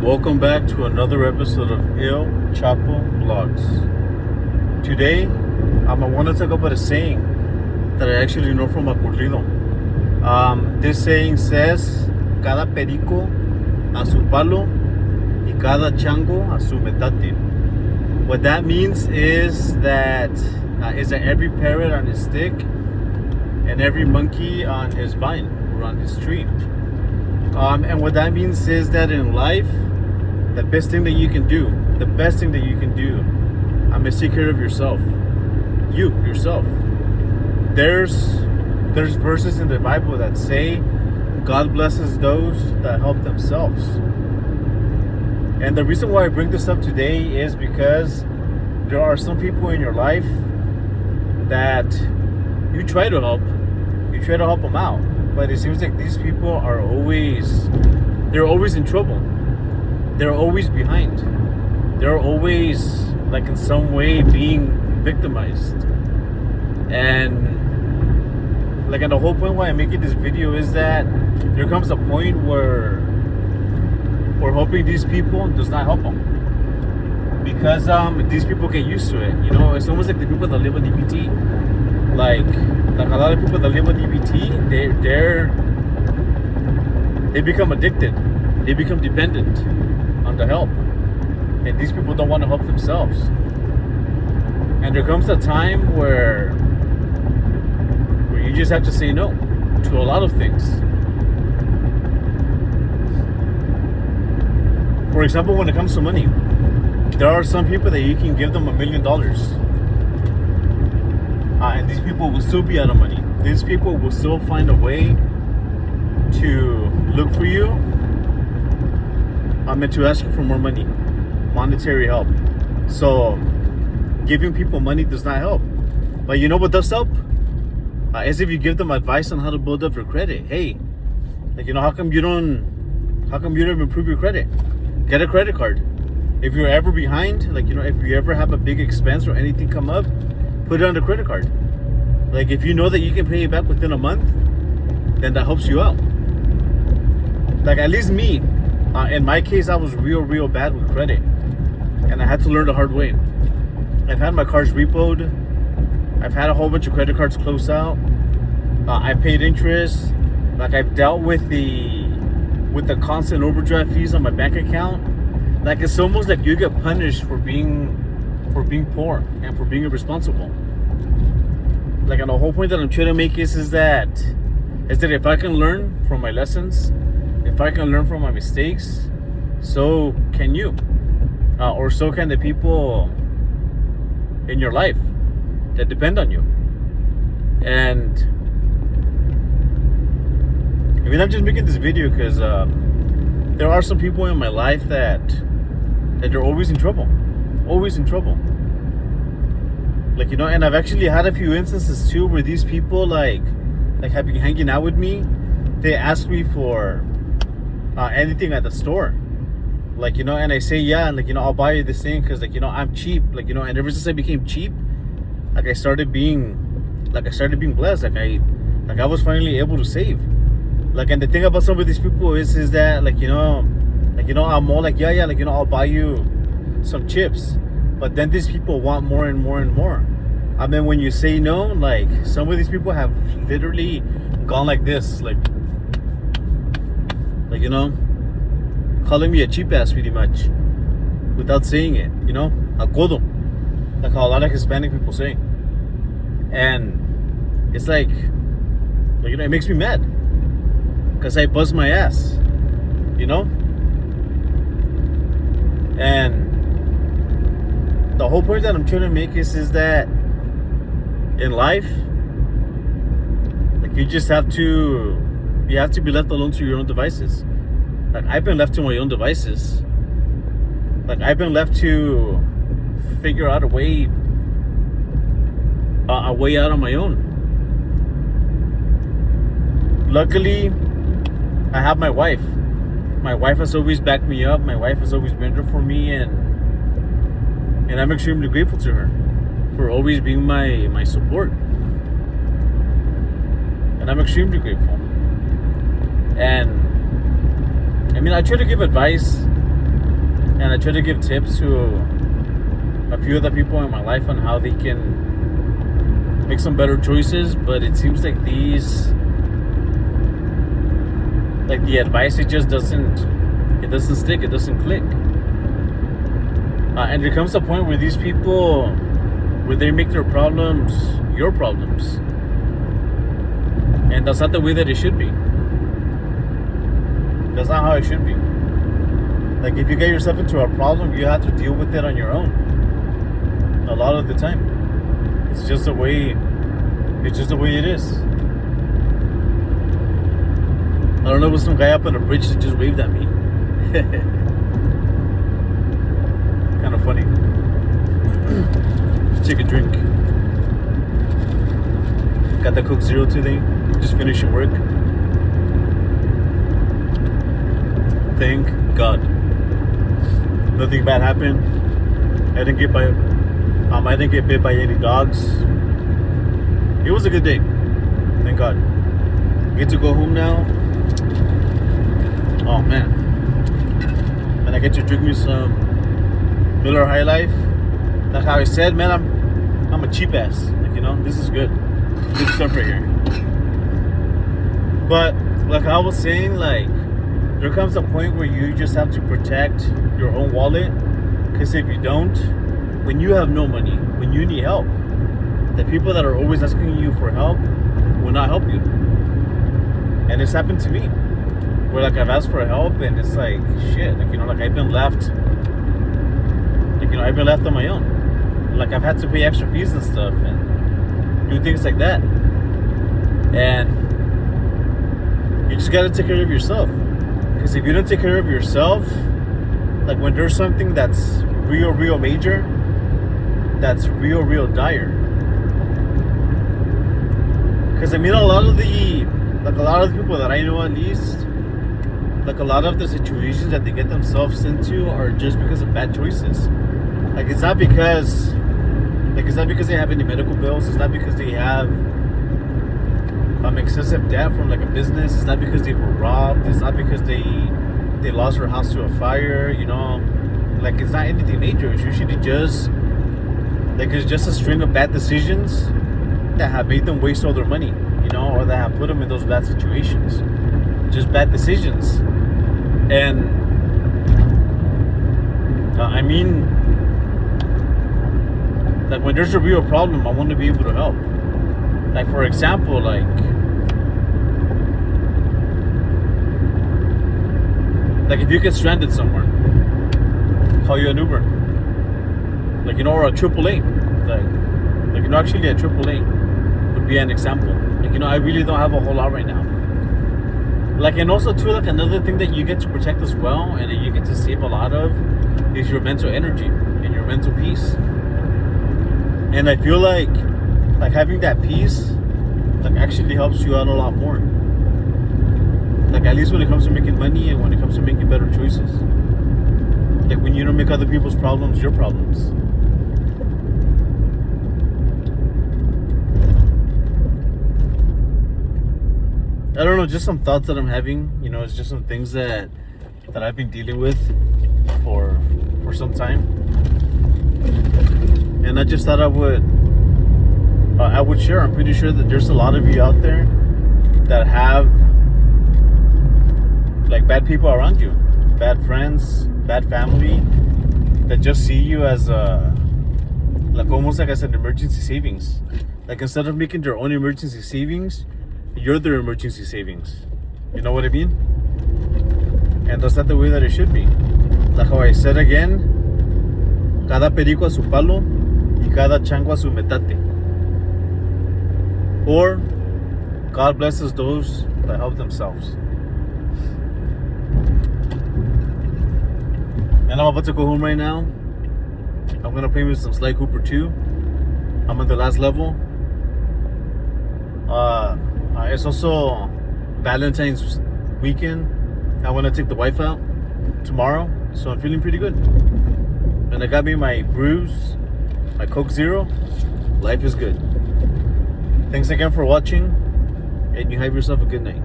Welcome back to another episode of Il Chapo Vlogs. Today, I want to talk about a saying that I actually know from a corrido. This saying says, cada perico a su palo y cada chango a su metate. What that means is that every parrot on his stick and every monkey on his vine or on his tree. And what that means is that in life, the best thing that you can do is take care of yourself. Yourself. There's verses in the Bible that say God blesses those that help themselves. And the reason why I bring this up today is because there are some people in your life that you try to help them out, but it seems like these people are always in trouble. They're always behind. They're always like in some way being victimized. And like, and the whole point why I'm making this video is that there comes a point where helping these people does not help them, because these people get used to it. You know, it's almost like the people that live on EBT. Like a lot of people that live on EBT, they become addicted. They become dependent on the help, and these people don't want to help themselves. And there comes a time where you just have to say no to a lot of things. For example, when it comes to money, there are some people that you can give them $1 million, and these people will still be out of money. These people will still find a way to look for you. I'm meant to ask you for more money, monetary help. So giving people money does not help. But you know what does help? Is if you give them advice on how to build up your credit. Hey, like, you know, how come you don't improve your credit? Get a credit card. If you're ever behind, like, you know, if you ever have a big expense or anything come up, put it on the credit card. Like, if you know that you can pay it back within a month, then that helps you out. Like, at least me, in my case, I was real bad with credit, and I had to learn the hard way. I've had my cars repoed. I've had a whole bunch of credit cards close out. I paid interest. Like, I've dealt with the constant overdraft fees on my bank account. Like, it's almost like you get punished for being poor and for being irresponsible. Like, and the whole point that I'm trying to make is that if I can learn from my lessons, if I can learn from my mistakes, so can you, or so can the people in your life that depend on you. And I mean, I'm just making this video because there are some people in my life that they're always in trouble. Like, you know, and I've actually had a few instances too where these people like have been hanging out with me. They ask me for anything at the store, like, you know, and I say yeah, and like, you know, I'll buy you this thing because, like, you know, I'm cheap, like, you know. And ever since I became cheap, like, I started being blessed. Like I was finally able to save. Like, and the thing about some of these people is that, like, you know, I'm all like, yeah, like, you know, I'll buy you some chips. But then these people want more and more and more. I mean, when you say no, like, some of these people have literally gone like this, like, you know, calling me a cheap ass pretty much, without saying it, you know, a codo, like how a lot of Hispanic people say. And it's like, you know, it makes me mad, because I buzz my ass, you know? And the whole point that I'm trying to make is that in life, like, you have to be left alone to your own devices. Like, I've been left to my own devices. Like, I've been left to figure out a way out on my own. Luckily, I have my wife. My wife has always backed me up. My wife has always been there for me, and I'm extremely grateful to her for always being my support. And I'm extremely grateful. And I mean, I try to give advice And I try to give tips to a few other people in my life on how they can make some better choices. But it seems like the advice, it just doesn't stick, it doesn't click. And there comes a point where these people, where they make their problems your problems. And that's not the way that it should be. That's not how it should be. Like, if you get yourself into a problem, you have to deal with it on your own. A lot of the time. It's just the way it is. I don't know, with some guy up on a bridge that just waved at me. Kind of funny. Let's take a drink. Got the Coke Zero today. Just finishing work. Thank God. Nothing bad happened. I didn't get bit by any dogs. It was a good day. Thank God. I get to go home now. Oh man. And I get to drink me some Miller High Life. Like how I said, man, I'm a cheap ass. Like, you know, this is good. Good stuff right here. But like I was saying, like, there comes a point where you just have to protect your own wallet. Because if you don't, when you have no money, when you need help, the people that are always asking you for help will not help you. And it's happened to me. Where like I've asked for help and it's like, shit, like, you know, like I've been left on my own. Like I've had to pay extra fees and stuff and do things like that. And you just gotta take care of yourself. Because if you don't take care of yourself, like when there's something that's real major, that's real dire. Because I mean, a lot of the people that I know, at least, like a lot of the situations that they get themselves into are just because of bad choices. Like it's not because they have any medical bills. It's not because they have excessive debt from like a business. It's not because they were robbed. It's not because they lost their house to a fire. You know, like it's not anything major. It's usually just like it's just a string of bad decisions that have made them waste all their money. You know, or that have put them in those bad situations. Just bad decisions. And I mean, like when there's a real problem, I want to be able to help. Like for example, like if you get stranded somewhere, call you an Uber. Like, you know, or a AAA. Like you know, actually a AAA would be an example. Like, you know, I really don't have a whole lot right now. Like, and also too, like another thing that you get to protect as well, and that you get to save a lot of, is your mental energy and your mental peace. And I feel like having that peace, like actually helps you out a lot more. Like at least when it comes to making money and when it comes to making better choices. Like when you don't make other people's problems your problems. I don't know, just some thoughts that I'm having. You know, it's just some things that I've been dealing with for some time. And I just thought I would share. I'm pretty sure that there's a lot of you out there that have like bad people around you, bad friends, bad family, that just see you as like almost like as an emergency savings. Like instead of making their own emergency savings, you're their emergency savings. You know what I mean? And that's not the way that it should be. Like how I said again, cada perico a su palo y cada chango a su metate. Or God blesses those that help themselves. And I'm about to go home right now. I'm gonna play with some Sly Cooper 2. I'm on the last level. It's also Valentine's weekend. I want to take the wife out tomorrow, so I'm feeling pretty good. And I got me my brews, my Coke Zero. Life is good. Thanks again for watching, and you have yourself a good night.